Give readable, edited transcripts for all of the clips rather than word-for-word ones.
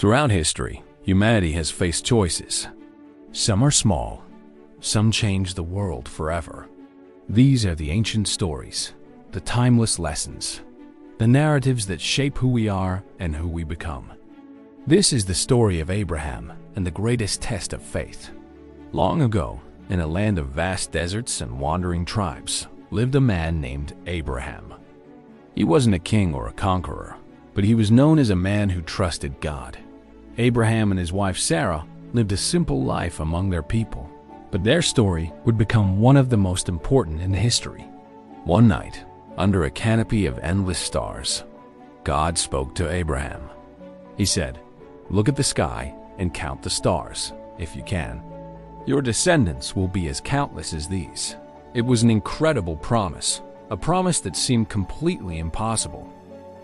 Throughout history, humanity has faced choices. Some are small, some change the world forever. These are the ancient stories, the timeless lessons, the narratives that shape who we are and who we become. This is the story of Abraham and the greatest test of faith. Long ago, in a land of vast deserts and wandering tribes, lived a man named Abraham. He wasn't a king or a conqueror, but he was known as a man who trusted God. Abraham and his wife Sarah lived a simple life among their people, but their story would become one of the most important in history. One night, under a canopy of endless stars, God spoke to Abraham. He said, "Look at the sky and count the stars, if you can. Your descendants will be as countless as these." It was an incredible promise, a promise that seemed completely impossible,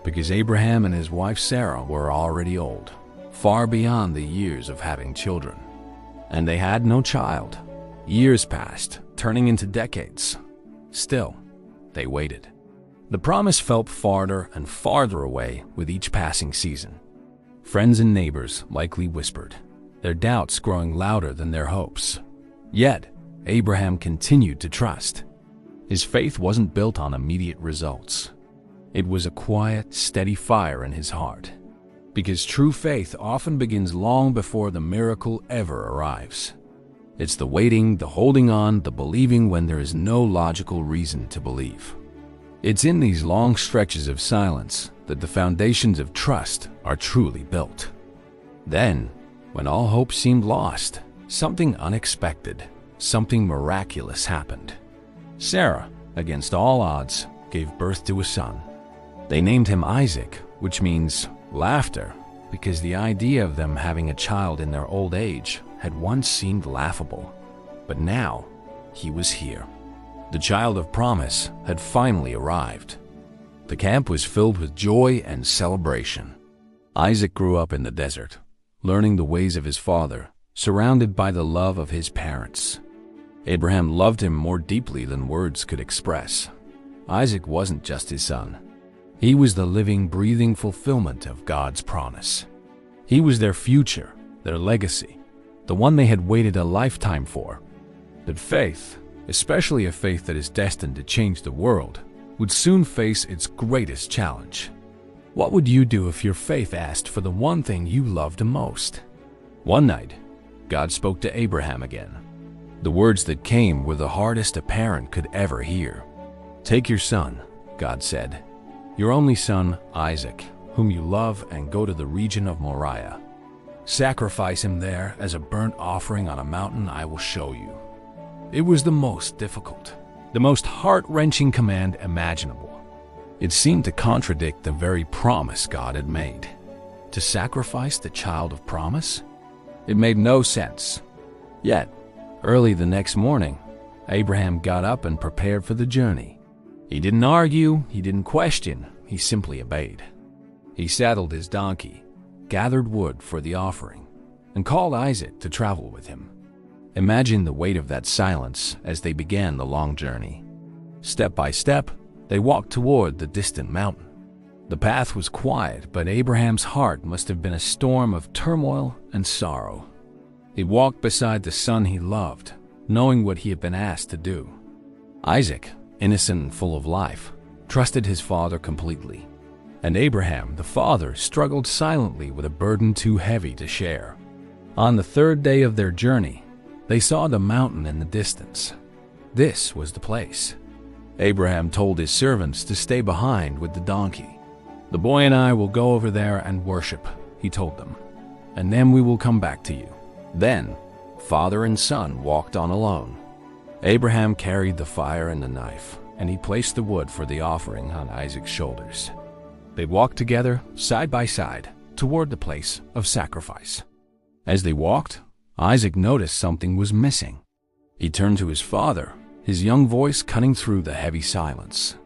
because Abraham and his wife Sarah were already old, far beyond the years of having children. And they had no child. Years passed, turning into decades. Still, they waited. The promise felt farther and farther away with each passing season. Friends and neighbors likely whispered, their doubts growing louder than their hopes. Yet, Abraham continued to trust. His faith wasn't built on immediate results. It was a quiet, steady fire in his heart. Because true faith often begins long before the miracle ever arrives. It's the waiting, the holding on, the believing when there is no logical reason to believe. It's in these long stretches of silence that the foundations of trust are truly built. Then, when all hope seemed lost, something unexpected, something miraculous happened. Sarah, against all odds, gave birth to a son. They named him Isaac, which means laughter, because the idea of them having a child in their old age had once seemed laughable. But now, he was here. The child of promise had finally arrived. The camp was filled with joy and celebration. Isaac grew up in the desert, learning the ways of his father, surrounded by the love of his parents. Abraham loved him more deeply than words could express. Isaac wasn't just his son. He was the living, breathing fulfillment of God's promise. He was their future, their legacy, the one they had waited a lifetime for. But faith, especially a faith that is destined to change the world, would soon face its greatest challenge. What would you do if your faith asked for the one thing you loved most? One night, God spoke to Abraham again. The words that came were the hardest a parent could ever hear. "Take your son," God said, "your only son, Isaac, whom you love, and go to the region of Moriah. Sacrifice him there as a burnt offering on a mountain I will show you." It was the most difficult, the most heart-wrenching command imaginable. It seemed to contradict the very promise God had made. To sacrifice the child of promise? It made no sense. Yet, early the next morning, Abraham got up and prepared for the journey. He didn't argue, he didn't question, he simply obeyed. He saddled his donkey, gathered wood for the offering, and called Isaac to travel with him. Imagine the weight of that silence as they began the long journey. Step by step, they walked toward the distant mountain. The path was quiet, but Abraham's heart must have been a storm of turmoil and sorrow. He walked beside the son he loved, knowing what he had been asked to do. Isaac, innocent and full of life, trusted his father completely. And Abraham, the father, struggled silently with a burden too heavy to share. On the third day of their journey, they saw the mountain in the distance. This was the place. Abraham told his servants to stay behind with the donkey. "The boy and I will go over there and worship," he told them, "and then we will come back to you." Then, father and son walked on alone. Abraham carried the fire and the knife, and he placed the wood for the offering on Isaac's shoulders. They walked together, side by side, toward the place of sacrifice. As they walked, Isaac noticed something was missing. He turned to his father, his young voice cutting through the heavy silence.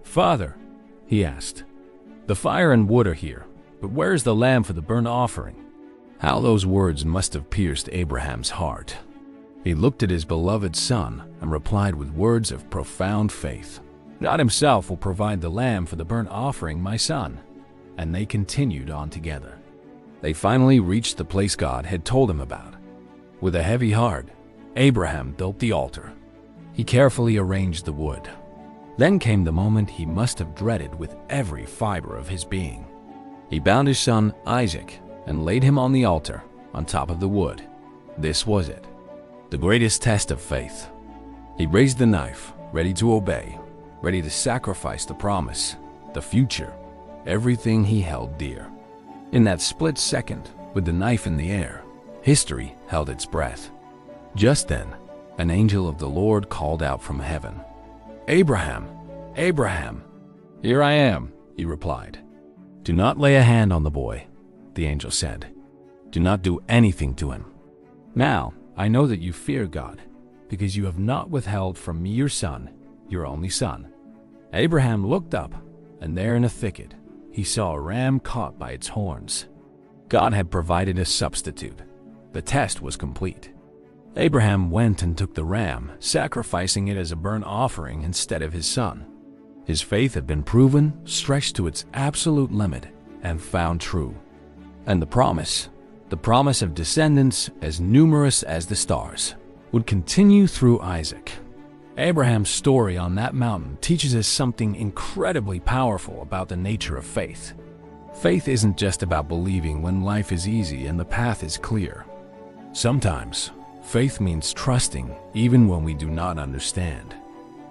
"Father," he asked, "the fire and wood are here, but where is the lamb for the burnt offering?" How those words must have pierced Abraham's heart. He looked at his beloved son and replied with words of profound faith, "God himself will provide the lamb for the burnt offering, my son." And they continued on together. They finally reached the place God had told him about. With a heavy heart, Abraham built the altar. He carefully arranged the wood. Then came the moment he must have dreaded with every fiber of his being. He bound his son, Isaac, and laid him on the altar, on top of the wood. This was it, the greatest test of faith. He raised the knife, ready to obey, ready to sacrifice the promise, the future, everything he held dear. In that split second, with the knife in the air, history held its breath. Just then, an angel of the Lord called out from heaven, "Abraham, Abraham!" "Here I am," he replied. "Do not lay a hand on the boy," the angel said. "Do not do anything to him. Now, I know that you fear God, because you have not withheld from me your son, your only son." Abraham looked up, and there in a thicket, he saw a ram caught by its horns. God had provided a substitute. The test was complete. Abraham went and took the ram, sacrificing it as a burnt offering instead of his son. His faith had been proven, stretched to its absolute limit, and found true. And the promise of descendants as numerous as the stars, would continue through Isaac. Abraham's story on that mountain teaches us something incredibly powerful about the nature of faith. Faith isn't just about believing when life is easy and the path is clear. Sometimes, faith means trusting even when we do not understand,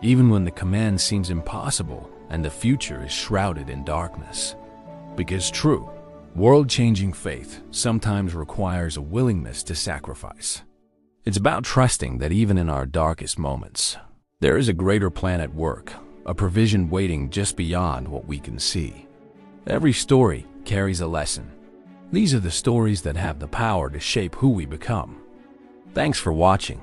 even when the command seems impossible and the future is shrouded in darkness. Because true, world-changing faith sometimes requires a willingness to sacrifice. It's about trusting that even in our darkest moments, there is a greater plan at work, a provision waiting just beyond what we can see. Every story carries a lesson. These are the stories that have the power to shape who we become. Thanks for watching.